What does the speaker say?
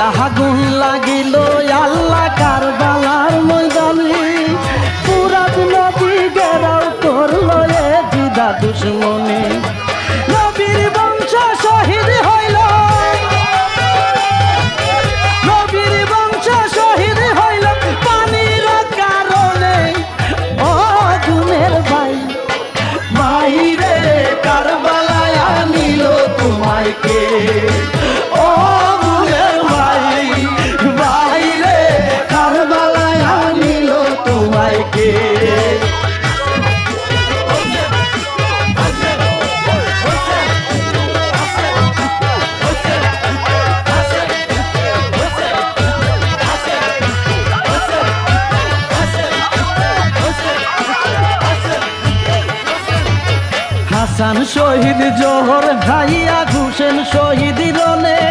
আগুন লাগিল আল্লাহ কারবালার ময়দানে ফুরাত নদী ঘেরাও করলো এ জিদা দুশ্মনে নবীর বংশ শহীদ হইল নবীর বংশ শহীদ হইল পানির কারণে ও গুণের ভাই বাইরে কারবালায় আনিল তোমায় কে ও গুণের ভাই বাইরে কারবালায় আনিল তোমায় কে হাসান শহীদ জোহর ভাইয়া হুসেন শহীদ রনে